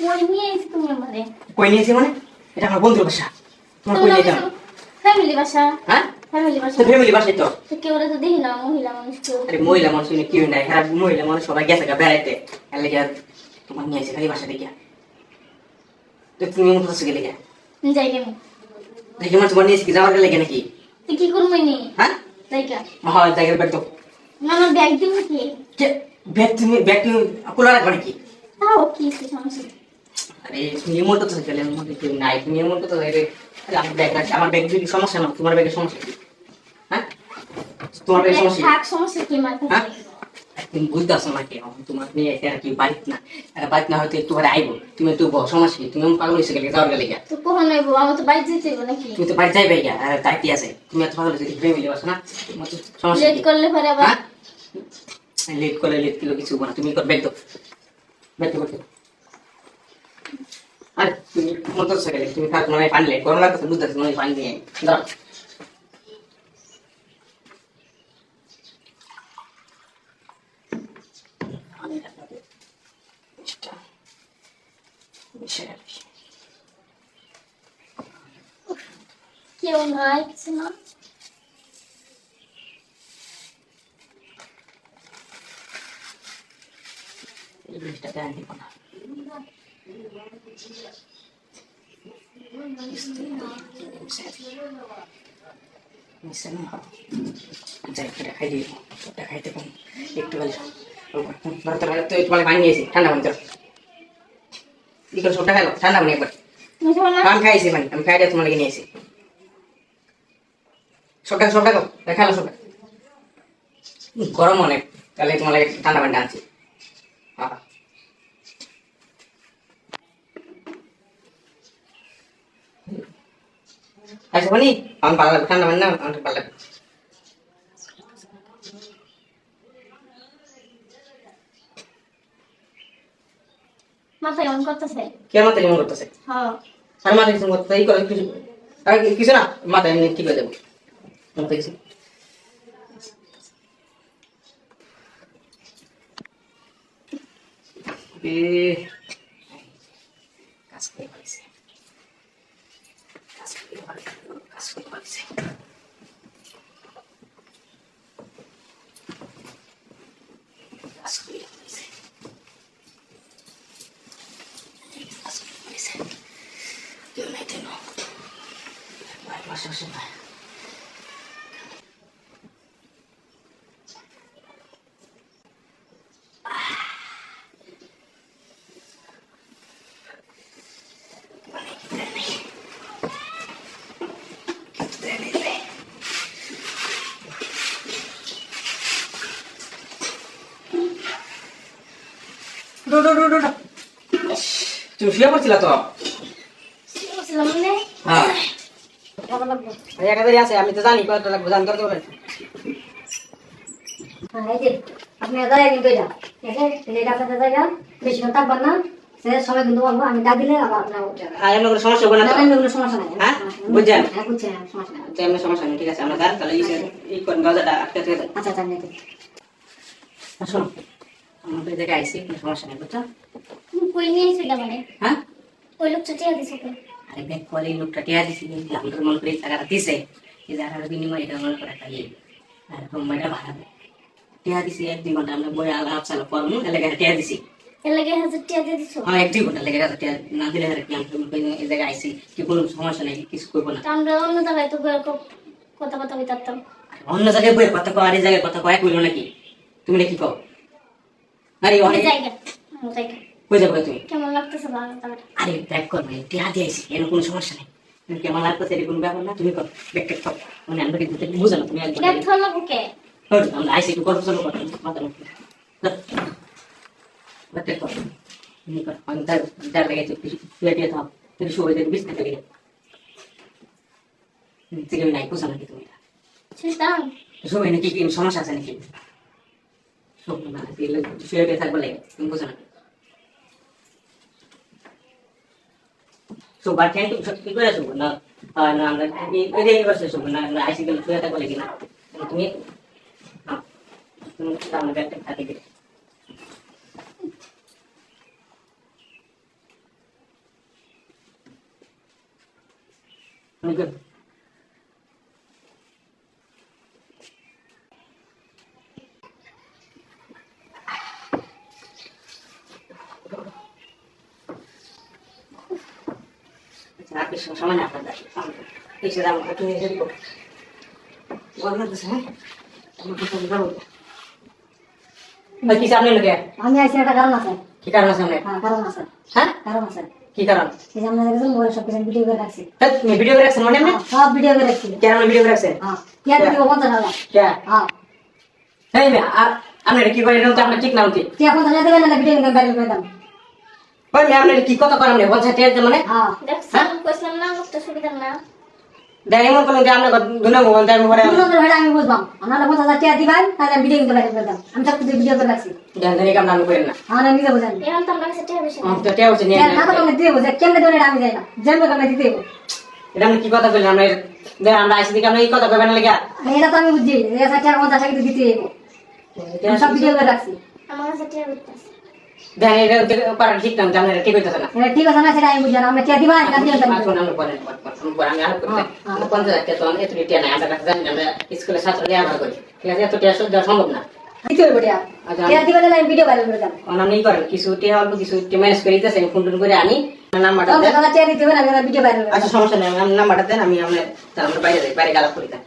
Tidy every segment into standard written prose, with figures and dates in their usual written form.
কই নিয়ে এসে তুমি আমারে? কই নিয়েছি মানে? এটা আমার বন্ধুর বাসা। তোমার কই নিয়ে যাও? ফ্যামিলি বাসা। হ্যাঁ? ফ্যামিলি বাসা। তো ফ্যামিলি বাসাই তো। তো কেউ তো দেখি না মহিলা মানুষ কেউ। আরে মহিলা মানুষ নিয়ে কি নাই, খারাপ মহিলা মানুষ সবাই গেছে গা বেড়াইতে। এর লেগে আর তোমার নিয়ে এসে খালি বাসা দেখিয়া। তো তুমি মন করছো গেলে গিয়া? যাই কেমন? দেখি মানে তোমার নিয়ে এসে কি যাওয়ার লেগে নাকি? তুই কি করবি নি? হ্যাঁ? যাইকা। হ্যাঁ, জায়গার ব্যাগ তো। আমার ব্যাগ দিব কি? ব্যাগ তুমি খোলা রাখবা নাকি? তাও কি সমস্যা? আরে তুমি এমন তো গেলে মধ্যে কেউ নাই, তুমি এমন তো আরে আমার ব্যাগ রাখছি, আমার ব্যাগ যদি সমস্যা না, তোমার ব্যাগের সমস্যা কি? হ্যাঁ, তোমার ব্যাগের সমস্যা কি? থাক সমস্যা কি মাথা? হ্যাঁ, তুমি বুঝতে পারছো না কি তোমার নিয়ে এসে আর কি বাড়িতে না, বাড়িতে না হয়তো একটু আইবো, তুমি একটু সমস্যা কি? তুমি পাগল হয়েছে গেলে যাওয়ার গেলে গিয়া তো কখন আইবো? আমার তো বাইরে যেতে হবে নাকি? তুমি তো বাড়ি যাইবে গিয়া, আর তাই কি আছে? তুমি এত পাগল হয়েছে ফ্যামিলি বাসা না, তোমার তো সমস্যা লেট কি? করলে পরে আবার হ্যাঁ, লেট করে লেট কিলো কিছু না, তুমি ব্যাগ দাও, ব্যাগ দাও। আরে তুমি মতো গেলে তুমি কার মনে পানি লে গরম লাগছে, দুধ আছে মনে পানি নিয়ে দাও। কেউ নাই কিছু না। এই জিনিসটা দেন দিব না। যাই খাই দিই, খাইতে পারি একটু বেলা তোমার পানি নিয়েছি ঠান্ডা পানি তোর কি করে সবটা খাইলো ঠান্ডা পানি একবার আমি খাইছি পানি, আমি খাই তোমার লেগে নিয়েছি সবটা খাইলো সবটা গরম অনেক, তাহলে তোমার লাগে ঠান্ডা পানি আনছি। আচ্ছা পানি আমার ভালো লাগবে, ঠান্ডা পানি না আমার ভালো লাগবে। মাথায় অন করতেছে। কে মাথায় কেমন করতেছে? হ্যাঁ আর মাথায় কিছু করতে এই করে কিছু আর কিছু না, মাথায় এমনি ঠিক হয়ে যাবো মাথায় কিছু। কাজ করে পাইছে, কাজ করে পাইছে। কেউ নাই তেন পাশে বসে না। তুমি শুয়ে পড়ছিলা তো? হ্যাঁ একাধারে আছে, আমি তো জানি কত লাগবে, জানতে পারবেন। আপনি জায়গা কিন্তু এটা এটা আপনাদের জায়গা বেশিক্ষণ থাকবেন না, সে সবাই কিন্তু বলবো আমি ডাক দিলে আবার আপনার আর এমন কোনো সমস্যা হবে না তো? কোনো সমস্যা নাই। হ্যাঁ বুঝছেন? হ্যাঁ বুঝছি, সমস্যা নাই। আচ্ছা এমন সমস্যা নেই, ঠিক আছে আমরা যান তাহলে এই করেন দরজাটা আটকে থেকে দেন। আচ্ছা আচ্ছা নিতে শোনো আমাদের এই জায়গায় আইসি, কোনো সমস্যা নেই বুঝছো? তুমি কই নিয়ে এসে মানে? হ্যাঁ ওই লোকটা চেয়ে দিছে তো। আরে দেখ বলে এই লোকটা টিয়া দিছি, আমাদের মনে করে এই জায়গাটা দিছে, এই জায়গাটার বিনিময়ে এটা মনে করে একটা ইয়ে আর রুমটা ভাড়া দেয়। টিয়া দিছি 1-2 ঘন্টা আমরা বই আলাপ চালাপ করবো, এলাকায় টিয়া দিছি। এর লাগে 1000 টাকা দিয়ে দিছো। হ্যাঁ 1-2 ঘন্টা লেগে গেছে, টিয়া না দিলে আর কি আমরা এই জায়গায় আইসি, কি কোনো সমস্যা নেই, কিছু করবো না। তা আমরা অন্য জায়গায় তো কথা কথা বলতাম। অন্য জায়গায় বইয়ের কথা কয় আর এই জায়গায় কথা কয় কইলো নাকি? তুমি নাকি কও? আরে ওই অনেক জায়গা জায়গা কই যাবে তুমি? কেমন লাগতেছে জায়গাটা? আরে ব্যাক কর ভাই, টিয়া দিয়ে আইসি, এর কোনো সমস্যা নেই। তুমি কেমন লাগতেছে এর কোনো ব্যাপার না, তুমি কর ব্যাক টেক কর, মানে আমরা কিন্তু বুঝো না তুমি একবার ব্যাগ ধরলো বুকে। আমরা আইসি একটু গল্প চলো কথা মাথা মুখে ব্যাক টেক কর, তুমি কর আমি তার লেগে শুয়ে দিয়ে থাও, তুমি শুয়ে দিয়ে বিছনা থেকে থেকে নাই বুঝো নাকি তুমি? সেটাম শুয়ে নাকি কি সমস্যা আছে নাকি? সব না দিলে শুয়ে দিয়ে থাকবো লাগে, তুমি বুঝো না? সুপার থ্যাংক ইউ সত্যি করে আসবো না, না আমরা এই যে বসে আসবো না, আমরা আইসি গেলে শুয়ে থাকবো লাগে না তুমি তুমি সামনে ব্যাগটা থাকে দিলে অনেক করে। আচ্ছা, আর কিছু সময় না আপনার এসে দাম তুমি এসে দিব বল করতেছে হ্যাঁ আমার কিছু বলবো ভাই কিছু আপনি লোকে আমি আইসি একটা কারণ আছে। কি কারণ আছে আপনার হ্যাঁ কারণ আছে, হ্যাঁ কারণ আছে। কি কারণ এই যে আপনাদের কাছে মোবাইল সব কিছু ভিডিও করে রাখছি। তুমি ভিডিও করে রাখছেন মানে আপনি সব ভিডিও করে রাখছি। কেন ভিডিও করে রাখছেন হ্যাঁ কে দিব 50,000? কে হ্যাঁ এই মেয়ে আপনি কি করে এটা তো আপনার ঠিক না উচিত কে 50,000 দেবেন না ভিডিও করে বাইরে করে দাম। ভাই মেয়ে আপনি কি কথা করেন পঞ্চায়েত টাকা মানে হ্যাঁ দেখছেন কইছিলাম না করতে সুবিধা না। দেখ এমন কোনো যে আপনার দুনা মোবাইল টাইম করে দুটো করে ভাড়া আমি বুঝবাম। আপনারা 50,000 টাকা দিবেন তাহলে আমি ভিডিও করে বাইরে করে দাম। আমি সব কিছু ভিডিও করে রাখছি। জান জানি কাম নাম করেন না আমার নিজে বুঝেন। এখন তো আমার কাছে টাকা বেশি না। তো টাকা হচ্ছে নিয়ে না তো আমি দিয়ে বুঝে কেমনে দেবেন এটা আমি জানি না। যেমন করে দিতে হবে। এটা আপনি কি কথা বললেন আমরা দেখ আমরা আইসি দিকে আমরা এই কথা কইবেন না লাগা এটা তো আমি বুঝি। এই 50,000 50,000 কিন্তু দিতে হবে। আমি সব ভিডিও করে রাখছি। আমার কাছে টাকা বেশি। দেখ এটা পারা ঠিক না জানেন ঠিক হইতাছে না এটা ঠিক আছে না সেটা আমি বুঝি না। আমরা কে দিবা না দিও তাই। এখন আমরা বলেন আমি আর করতে আমরা 50,000 টাকা তো এত টাকা নাই আমরা কাছে জানি না আমরা স্কুলে ছাত্র দেয়া আমরা করি ঠিক আছে এত টাকা দেওয়া সম্ভব না দিতে হবে এটা। কে দিবা না আমি ভিডিও বাইরে করে দাম। আপনি করেন কিছু টাকা অল্প কিছু ম্যানেজ করে দিতেছে ফোন টোন করে আনি নাম্বারটা দেন 50,000 টাকা দিতে হবে না আমি ভিডিও বাইরে করে দাম। আচ্ছা সমস্যা নেই আমি নাম্বারটা দেন আমি আমরা বাইরে যাই বাইরে গালাপ করি দেন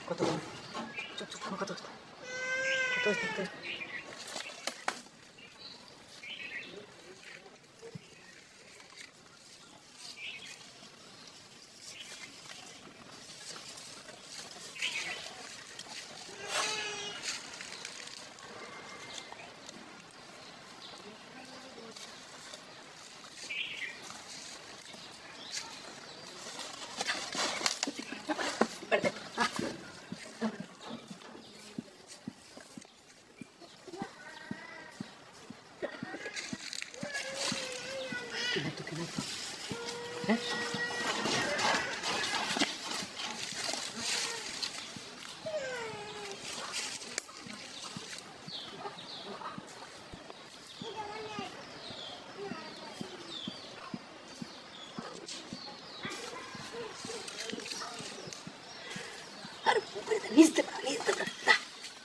কত কত কত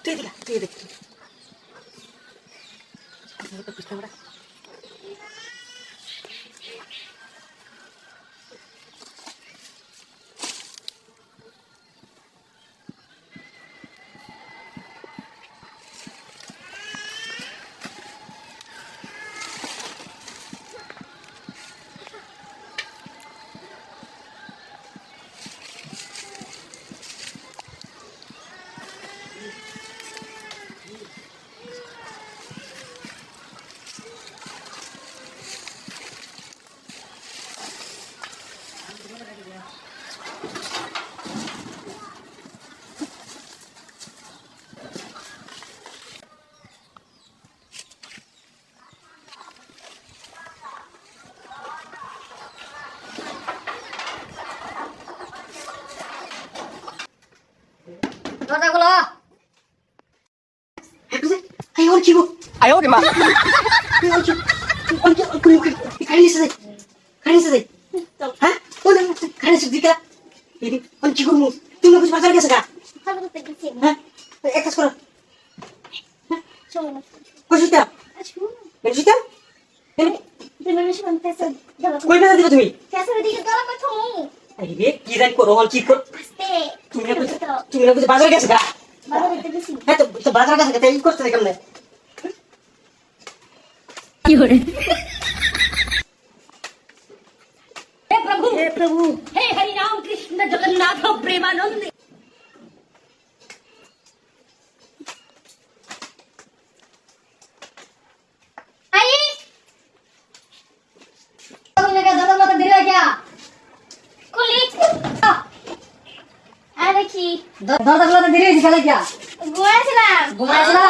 তুই দিলা তুই দেখ দরজাগুলো আই ওর কি গো আই ওরে মা হ্যাঁ ওরে খালি দিকা দিদি আমি কি করব তুমি কিছু বাজার গেছে গা ভালো করতে গেছি। হ্যাঁ এক কাজ করো চলো না। কইছিটা আচ্ছা। কইছিটা তুমি ফেসে দাও কই পেছাল দিবে তুমি ফেসের দিকে দাও কই থমু আরে রে কি জানি করো হল কি কর আস্তে তুমি না বুঝে বাজার গেছে গা বাবা দিতে দিছি হ্যাঁ তো বাজার গেছে তাই করতে কেমনে हे प्रभु हे हरि राम कृष्ण जगन्नाथ प्रेमानंद আই तुमने क्या दादा माता दिला क्या কুলি আরে কি दादा माता दिले दिखा क्या গোয়াছিলাম ঘুমাইছিলা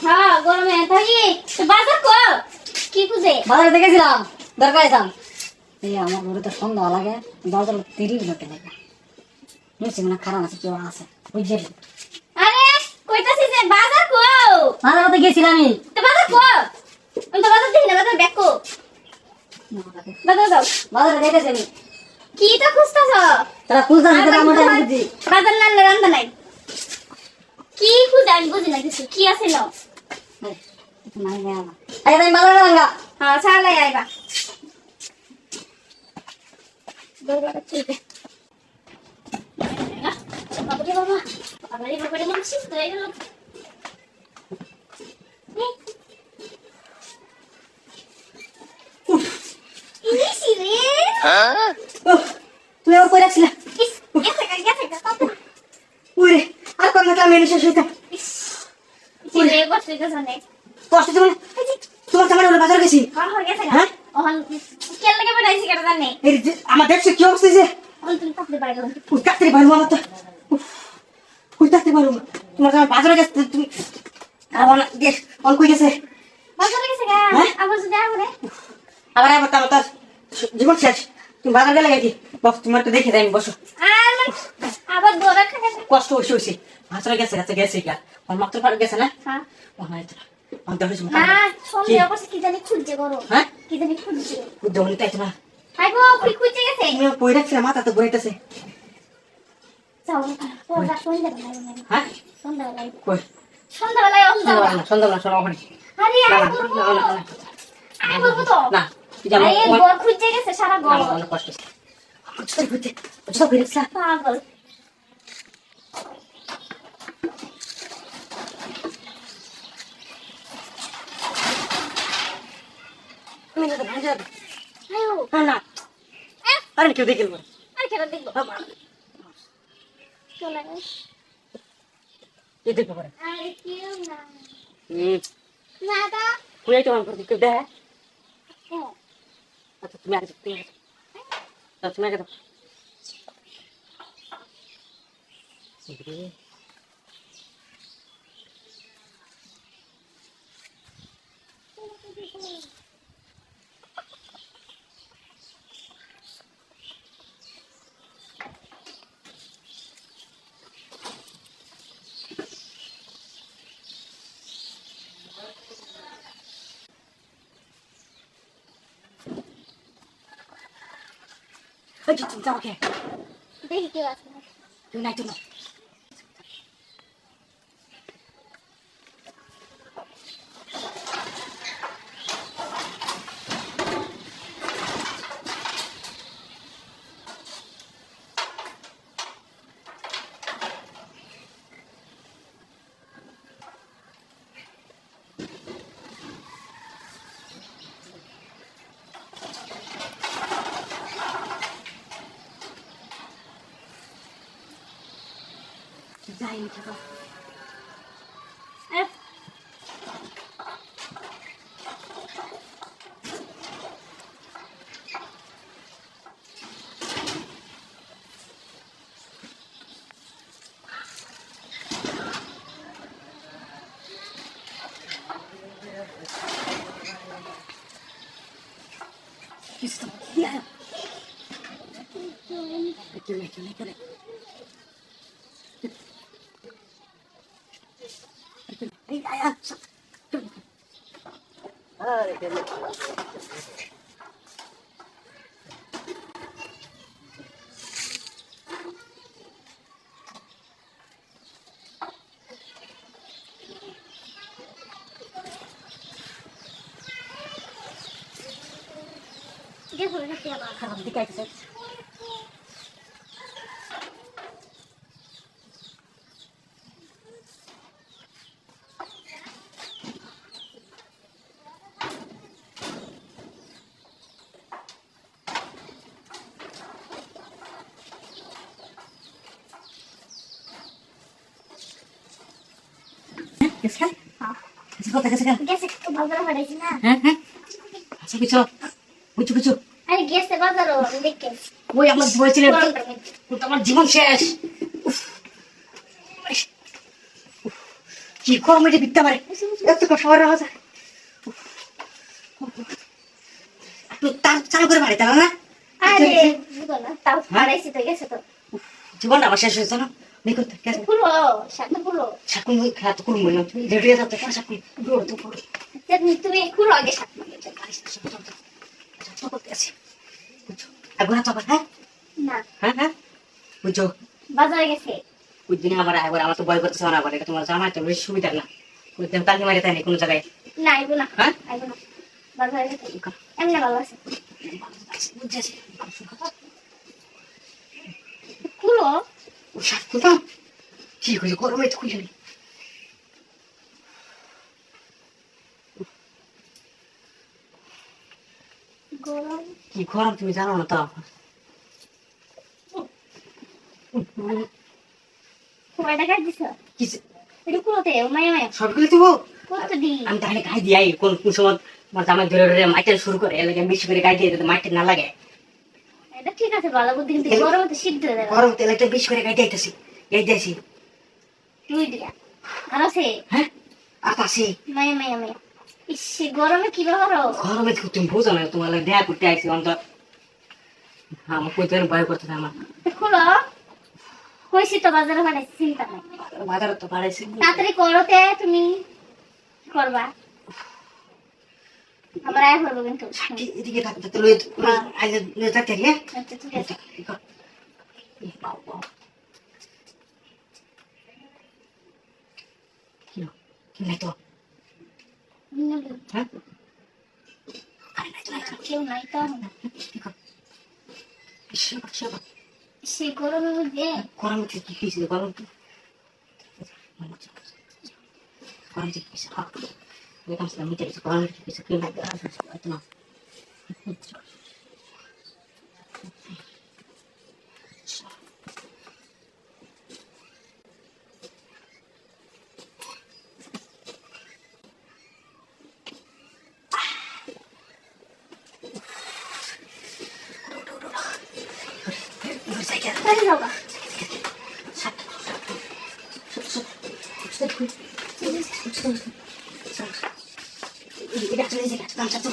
হ্যাঁ গরমে থাকি তো বাজার কো কি খুঁজে বাজারে দেখেছিলাম দরকার আইতাম এই আমার ঘরে তো সন্ধ্যা লাগে দরজা 30 মিনিট লাগে নিচে মানে খারাপ আছে কেউ আছে বুঝলি আরে কইতাছি যে বাজার কো বাজার মধ্যে গেছিলাম আমি তো বাজার কো আমি তো বাজার দেখি না বাজার ব্যাক কো বাজার দাও বাজারে দেখেছি আমি কি তো খুঁজতাছ তারা খুঁজতে দিতে আমার বুঝি বাজার না রান্দা নাই কি খুঁজে আমি বুঝি না কিছু কি আছে না নাই না আই তাই বাজারে রাঙ্গা হ্যাঁ চালাই আইবা দরবারে চলবে বাবারে বাবা বাবারে বাবারে মানছি তো এই গেল ইসি রে তুই আর কই রাখছিলা ইস গেছে কত ওরে আর কোন না মেনে শেষ হইতা ইসি রে বসে গেছে নে কষ্ট তুমি তোমার সামনে হলো বাজার গেছি কার হয়ে গেছে হ্যাঁ? ওহন কেন লাগে বড়াইছি কেন জানে এই যে আমার দেখছো কি অবস্থা যে ওহন তুমি তাপতে পারে গেল ওই কাটতে পারবো আমার তো ওই কাটতে পারবো না। তোমার সামনে বাজারে গেছে তুমি আমার দেখ অন কই গেছে বাজারে গেছে গা হ্যাঁ? আবার যদি আরে আবার আবার তার জীবন শেষ তুমি বাজার গেলে গেছি বস তোমার তো দেখে যাই আমি বসো আর মানে আবার দৌড়া খাবে কষ্ট হইছে হইছে বাজারে গেছে কি আর মাত্র পার গেছে না হ্যাঁ ওখানে তো আমি দেখেছি না সন্দেহ করছে কি জানি খুঁজছে করো হ্যাঁ কি জানি খুঁজছে উদ্যোগ তাই তো না হাই গো খুঁজছে গেছে তুমি কই রাখছিলে মাথা তো ঘুরাইতেছে যাও ওরা সন্ধ্যাবেলায় হ্যাঁ সন্ধ্যাবেলায় কই সন্ধ্যাবেলায় অন যাও সন্ধ্যাবেলা শোনো ওখানে আরে না আরে না না না আরে বলবো তো না তুই জানো আরে গোর খুঁজছে গেছে সারা গোর অনেক কষ্ট ছোট ঘুরতে ছোট ঘুরে পাগল তুমি না ভাই যাবে আয়ো না না আরে কেউ দেখে বল আর কেন দেখবো চলে গেছে এই দেখো পরে আরে কেউ না হুম না দা কই তো আমার কেউ দেখ হ্যাঁ আচ্ছা তুমি আগে তুমি তুমি আগে দাও তুমি যাও কে দেখি কেউ আছে না তুমি নাই তুমি যাইনি থাকো আরে কিছু তো না কেউ নাই এই আয়া আরে কেন গেছে সত্যি আবার খারাপ দিকে আইতেছে গেছে হ্যাঁ কথা গেছে গেছে তো বাজারে পাঠাইছি না হ্যাঁ হ্যাঁ আচ্ছা বুঝছো বুঝছো বুঝছো আরে গেছে বাজারও আমি দেখে ওই আমার বলেছিলেন তো আমার জীবন শেষ কি গরম এটা বিকতে পারে এত কষ্ট করে রাখা যায় তুই তার চালু করে বাড়ি তারা না আরে বুঝো না তাও পাঠাইছি তো গেছে তো জীবনটা আমার শেষ হয়েছে না দেখো তো গেছে ফুলো সাথে ফুলো সাকুন খেলা তো কোনো মনে হচ্ছে রেডিও যাতে কেন সাকুন দৌড় তো পড়ো তুমি ফুলো আগে সাথে আগুন তো হ্যাঁ না হ্যাঁ হ্যাঁ বুঝছো বাজারে গেছে ওই দিনে আমার তো ভয় করতেছে না আবার এটা তোমার জামাই তো বেশি সুবিধা না ওই দিন কালকে মারি তাই কোনো জায়গায় না আইবো না হ্যাঁ আইবো না বাজারে গেছে এমনি ভালো আছে বুঝছি ফুলো ও সাকুন তো কি হয়েছে গরমে তো খুঁজে নেই গরম কি গরম তুমি জানো না তো কয়টা কাট দিছ কিছু এটা কুলোতে মায়া মায়া সবগুলো দিব কত দি আমি তাহলে গাই দিই কোন কোন সময় আমার জামাই ধরে ধরে মাইটা শুরু করে এলাকা বেশি করে গাই দিয়ে যাতে মাইটা না লাগে এটা ঠিক আছে ভালো বুদ্ধি কিন্তু গরমে তো সিদ্ধ হয়ে যাবে গরম তেল একটা বেশি করে গাই দিতেছি গাই দিয়েছি দুই দিয়া আর আছে হ্যাঁ আর পাশে মায়া মায়া মায়া ইসে গরমে কি ব্যাপার গরমে তো তুমি বুঝো না তোমার লাগে দেখা করতে আসছি অন্তর আমার কইতে ভয় করতেছে আমার খুলো কইছি তো বাজারে পাঠাইছি চিন্তা নাই বাজারে তো বাড়াইছে তাড়াতাড়ি করতে তুমি কি করবা আমার আয় করবো কিন্তু এদিকে থাকতে তো লই আজ লই থাকতে হ্যাঁ আচ্ছা ঠিক আছে কি নাই তো হ্যাঁ আরে নাই তো নাই তো কেউ নাই তো শিবা সে গরমে বুঝে গরম কি কিছু গরম গরম কি কিছু হ্যাঁ দেখলাম সেটা মিটে গেছে গরম কি কিছু কি না না তাই যাবা এটা চলে যায় কাঁচা তো